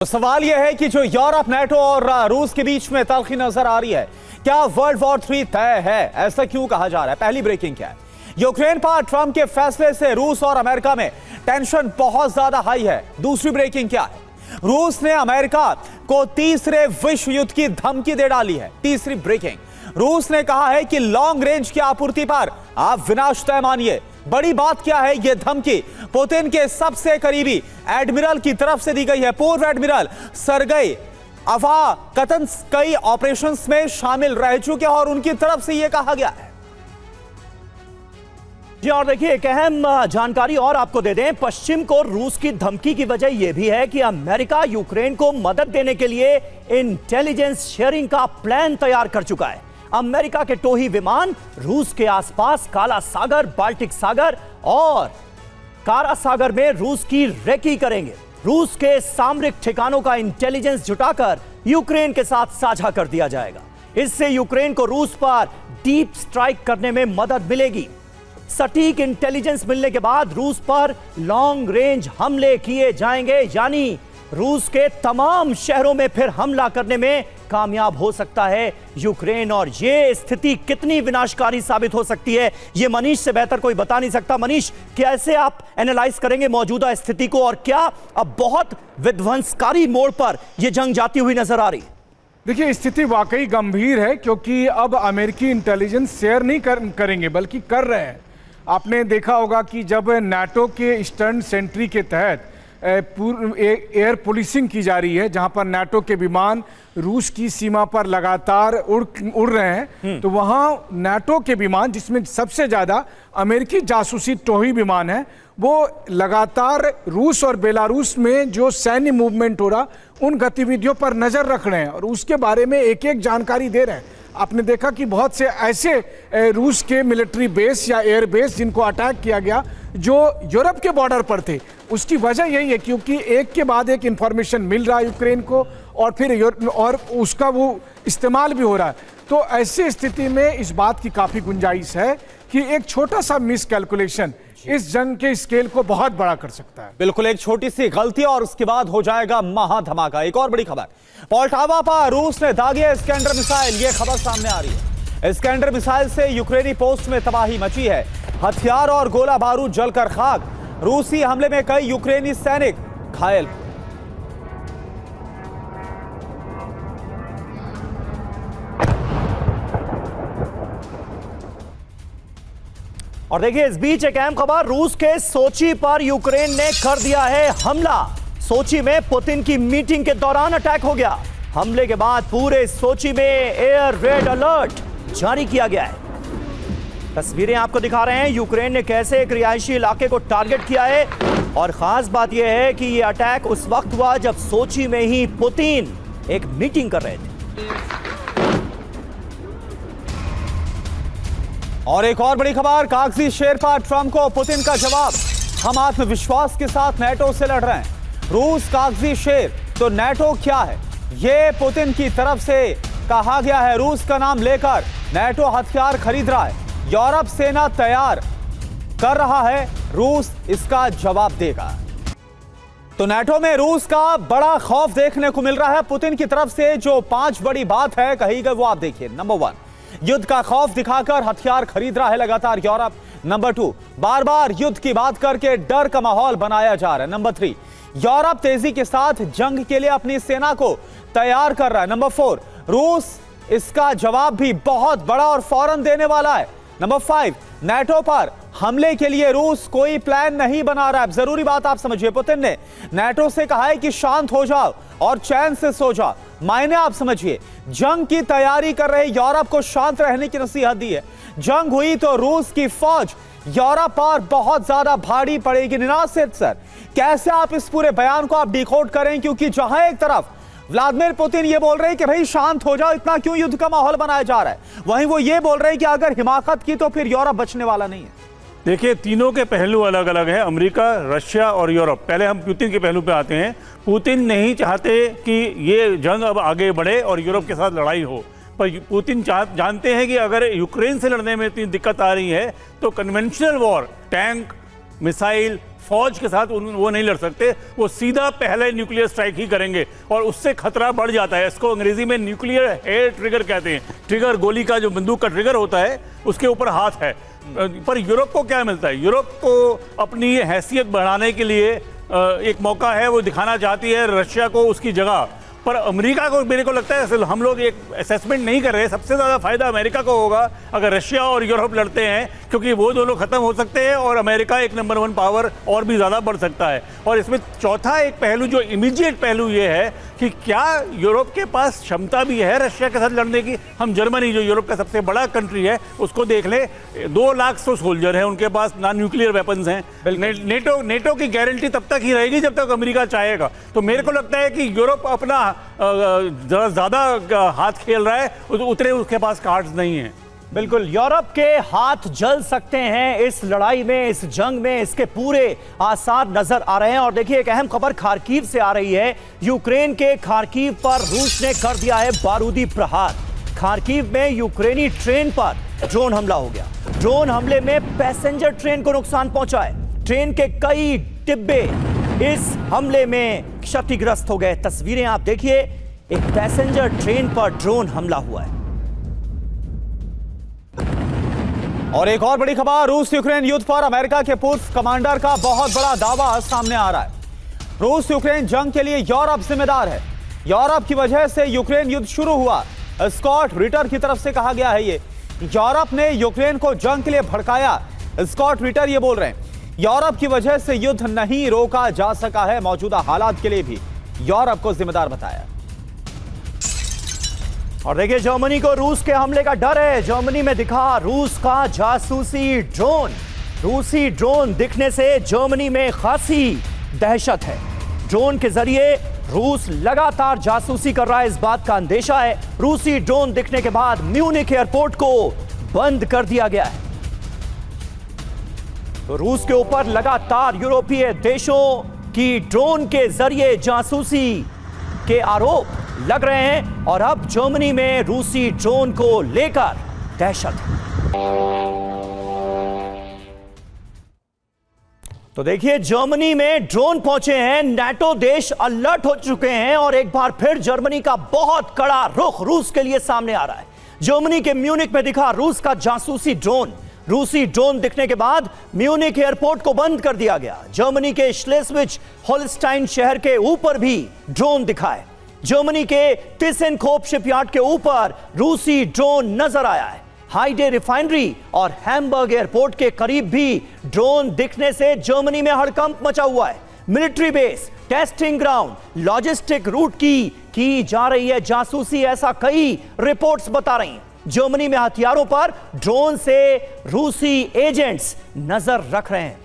तो सवाल यह है कि जो यूरोप, नाटो और रूस के बीच में तल्खी नजर आ रही है, क्या वर्ल्ड वॉर 3 तय है? ऐसा क्यों कहा जा रहा है? पहली ब्रेकिंग क्या है? यूक्रेन पर ट्रंप के फैसले से रूस और अमेरिका में टेंशन बहुत ज्यादा हाई है। दूसरी ब्रेकिंग क्या है? रूस ने अमेरिका को तीसरे विश्व युद्ध की धमकी दे डाली है। तीसरी ब्रेकिंग, रूस ने कहा है कि लॉन्ग रेंज की आपूर्ति पर आप विनाश तय मानिए। बड़ी बात क्या है? यह धमकी पुतिन के सबसे करीबी एडमिरल की तरफ से दी गई है। पूर्व एडमिरल सरगई अवाकतन्स कई ऑपरेशंस में शामिल रह चुके हैं और उनकी तरफ से यह कहा गया है। जी, और देखिए एक अहम जानकारी और आपको दे दें, पश्चिम को रूस की धमकी की वजह यह भी है कि अमेरिका यूक्रेन को मदद देने के लिए इंटेलिजेंस शेयरिंग का प्लान तैयार कर चुका है। अमेरिका के टोही विमान रूस के आसपास काला सागर, बाल्टिक सागर और कारा सागर में रूस की रेकी करेंगे। रूस के सामरिक ठिकानों का इंटेलिजेंस जुटाकर यूक्रेन के साथ साझा कर दिया जाएगा। इससे यूक्रेन को रूस पर डीप स्ट्राइक करने में मदद मिलेगी। सटीक इंटेलिजेंस मिलने के बाद रूस पर लॉन्ग रेंज हमले किए जाएंगे, यानी रूस के तमाम शहरों में फिर हमला करने में कामयाब हो सकता है यूक्रेन। और यह स्थिति कितनी विनाशकारी साबित हो सकती है, यह मनीष से बेहतर कोई बता नहीं सकता। मनीष, कैसे आप एनालाइज करेंगे मौजूदा स्थिति को, और क्या अब बहुत विध्वंसकारी मोड़ पर यह जंग जाती हुई नजर आ रही? देखिए, स्थिति वाकई गंभीर है, क्योंकि अब अमेरिकी इंटेलिजेंस शेयर नहीं करेंगे बल्कि कर रहे हैं। आपने देखा होगा कि जब नाटो के ईस्टर्न सेंट्री के तहत एयर पुलिसिंग की जा रही है, जहां पर नाटो के विमान रूस की सीमा पर लगातार उड़ रहे हैं, तो वहां नाटो के विमान, जिसमें सबसे ज्यादा अमेरिकी जासूसी टोही विमान है, वो लगातार रूस और बेलारूस में जो सैन्य मूवमेंट हो रहा उन गतिविधियों पर नजर रख रहे हैं और उसके बारे में एक एक जानकारी दे रहे हैं। आपने देखा कि बहुत से ऐसे रूस के मिलिट्री बेस या एयर बेस जिनको अटैक किया गया, जो यूरोप के बॉर्डर पर थे। उसकी वजह यही है क्योंकि एक के बाद एक इंफॉर्मेशन मिल रहा है यूक्रेन को और फिर और उसका वो इस्तेमाल भी हो रहा है। तो ऐसी स्थिति में इस बात की काफी गुंजाइश है कि एक छोटा सा मिस कैलकुलेशन इस जंग के स्केल को बहुत बड़ा कर सकता है। बिल्कुल, एक छोटी सी गलती और उसके बाद हो जाएगा महाधमाका। एक और बड़ी खबर, पोल्टावा पर रूस ने दागी है इस्कैंडर मिसाइल। यह खबर सामने आ रही है। इस्कैंडर मिसाइल से यूक्रेनी पोस्ट में तबाही मची है। हथियार और गोला बारूद जलकर खाक। रूसी हमले में कई यूक्रेनी सैनिक घायल। और देखिए इस बीच एक अहम खबर, रूस के सोची पर यूक्रेन ने कर दिया है हमला। सोची में पुतिन की मीटिंग के दौरान अटैक हो गया। हमले के बाद पूरे सोची में एयर रेड अलर्ट जारी किया गया है। तस्वीरें आपको दिखा रहे हैं, यूक्रेन ने कैसे एक रिहायशी इलाके को टारगेट किया है। और खास बात यह है कि यह अटैक उस वक्त हुआ जब सोची में ही पुतिन एक मीटिंग कर रहे थे। और एक और बड़ी खबर, कागजी शेर पर ट्रंप को पुतिन का जवाब। हम आत्मविश्वास के साथ नाटो से लड़ रहे हैं। रूस कागजी शेर तो नाटो क्या है, यह पुतिन की तरफ से कहा गया है। रूस का नाम लेकर नाटो हथियार खरीद रहा है। यूरोप सेना तैयार कर रहा है, रूस इसका जवाब देगा। तो नाटो में रूस का बड़ा खौफ देखने को मिल रहा है। पुतिन की तरफ से जो 5 बड़ी बात है कही गई, वो आप देखिए। नंबर 1, युद्ध का खौफ दिखाकर हथियार खरीद रहा है लगातार यूरोप। नंबर 2, बार बार युद्ध की बात करके डर का माहौल बनाया जा रहा है। नंबर 3, यूरोप तेजी के साथ जंग के लिए अपनी सेना को तैयार कर रहा है। नंबर 4, रूस इसका जवाब भी बहुत बड़ा और फौरन देने वाला है। नंबर 5, नाटो पर हमले के लिए रूस कोई प्लान नहीं बना रहा है। जरूरी बात आप समझिए, पुतिन ने नाटो से कहा है कि शांत हो जाओ और चैन से सो जाओ। मायने आप समझिए, जंग की तैयारी कर रहे यूरोप को शांत रहने की नसीहत दी है। जंग हुई तो रूस की फौज यूरोप पर बहुत ज्यादा भारी पड़ेगी। निनासिर सर, कैसे आप इस पूरे बयान को आप डिकोड करें, क्योंकि जहां एक तरफ व्लादिमीर पुतिन ये बोल रहे हैं कि भाई शांत हो जाओ, इतना क्यों युद्ध का माहौल बनाया जा रहा है, वहीं वो ये बोल रहे हैं कि अगर हिमाकत की तो फिर यूरोप बचने वाला नहीं है। देखिए, तीनों के पहलू अलग अलग हैं, अमेरिका, रशिया और यूरोप। पहले हम पुतिन के पहलू पे आते हैं। पुतिन नहीं चाहते कि ये जंग अब आगे बढ़े और यूरोप के साथ लड़ाई हो, पर पुतिन जानते हैं कि अगर यूक्रेन से लड़ने में इतनी दिक्कत आ रही है तो कन्वेंशनल वॉर, टैंक, मिसाइल, फौज के साथ वो नहीं लड़ सकते। वो सीधा पहले न्यूक्लियर स्ट्राइक ही करेंगे और उससे खतरा बढ़ जाता है। इसको अंग्रेजी में न्यूक्लियर एयर ट्रिगर कहते हैं। ट्रिगर गोली का जो बंदूक का ट्रिगर होता है उसके ऊपर हाथ है। पर यूरोप को क्या मिलता है? यूरोप को अपनी हैसियत बढ़ाने के लिए एक मौका है, वो दिखाना चाहती है रशिया को उसकी जगह। पर अमेरिका को, मेरे को लगता है असल हम लोग एक असेसमेंट नहीं कर रहे। सबसे ज़्यादा फायदा अमेरिका को होगा अगर रशिया और यूरोप लड़ते हैं, क्योंकि वो दोनों खत्म हो सकते हैं और अमेरिका एक नंबर 1 पावर और भी ज़्यादा बढ़ सकता है। और इसमें चौथा एक पहलू, जो इमीडिएट पहलू ये है कि क्या यूरोप के पास क्षमता भी है रशिया के साथ लड़ने की। हम जर्मनी, जो यूरोप का सबसे बड़ा कंट्री है, उसको देख लें। 2 लाख सोल्जर हैं उनके पास, ना न्यूक्लियर वेपन्स हैं। नेटो की गारंटी तब तक ही रहेगी जब तक अमेरिका चाहेगा। तो मेरे को लगता है कि यूरोप अपना ज्यादा हाथ खेल रहा है, उतने उसके पास कार्ड्स नहीं है। बिल्कुल, यूरोप के हाथ जल सकते हैं इस लड़ाई में, इस जंग में। इसके पूरे आसार नजर आ रहे हैं। और देखिए, एक अहम खबर खार्किव से आ रही है। यूक्रेन के खार्किव पर रूस ने कर दिया है बारूदी प्रहार। खार्किव में यूक्रेनी ट्रेन पर ड्रोन हमला हो गया। ड्रोन हमले में पैसेंजर ट्रेन को नुकसान पहुंचा है। ट्रेन के कई डिब्बे इस हमले में क्षतिग्रस्त हो गए। तस्वीरें आप देखिए, एक पैसेंजर ट्रेन पर ड्रोन हमला हुआ है। और एक और बड़ी खबर, रूस यूक्रेन युद्ध पर अमेरिका के पूर्व कमांडर का बहुत बड़ा दावा सामने आ रहा है। रूस यूक्रेन जंग के लिए यूरोप जिम्मेदार है। यूरोप की वजह से यूक्रेन युद्ध शुरू हुआ। स्कॉट रिटर की तरफ से कहा गया है ये। यूरोप ने यूक्रेन को जंग के लिए भड़काया। स्कॉट रिटर ये बोल रहे हैं, यूरोप की वजह से युद्ध नहीं रोका जा सका है। मौजूदा हालात के लिए भी यूरोप को जिम्मेदार बताया। और देखिए, जर्मनी को रूस के हमले का डर है। जर्मनी में दिखा रूस का जासूसी ड्रोन। रूसी ड्रोन दिखने से जर्मनी में खासी दहशत है। ड्रोन के जरिए रूस लगातार जासूसी कर रहा है, इस बात का अंदेशा है। रूसी ड्रोन दिखने के बाद म्यूनिख एयरपोर्ट को बंद कर दिया गया है। तो रूस के ऊपर लगातार यूरोपीय देशों की ड्रोन के जरिए जासूसी के आरोप लग रहे हैं। और अब जर्मनी में रूसी ड्रोन को लेकर दहशत है। तो देखिए, जर्मनी में ड्रोन पहुंचे हैं। नाटो देश अलर्ट हो चुके हैं और एक बार फिर जर्मनी का बहुत कड़ा रुख रूस के लिए सामने आ रहा है। जर्मनी के म्यूनिख में दिखा रूस का जासूसी ड्रोन। रूसी ड्रोन दिखने के बाद म्यूनिख एयरपोर्ट को बंद कर दिया गया। जर्मनी के श्लेस्विग होल्स्टाइन शहर के ऊपर भी ड्रोन दिखा है। जर्मनी के टिसेनकोप शिपयार्ड के ऊपर रूसी ड्रोन नजर आया है। हाइडे रिफाइनरी और हैम्बर्ग एयरपोर्ट के करीब भी ड्रोन दिखने से जर्मनी में हड़कंप मचा हुआ है। Military base, testing ground, logistic route की जा रही है जासूसी, ऐसा कई रिपोर्ट्स बता रही हैं। जर्मनी में हथियारों पर ड्रोन से रूसी एजेंट्स नजर रख रहे हैं।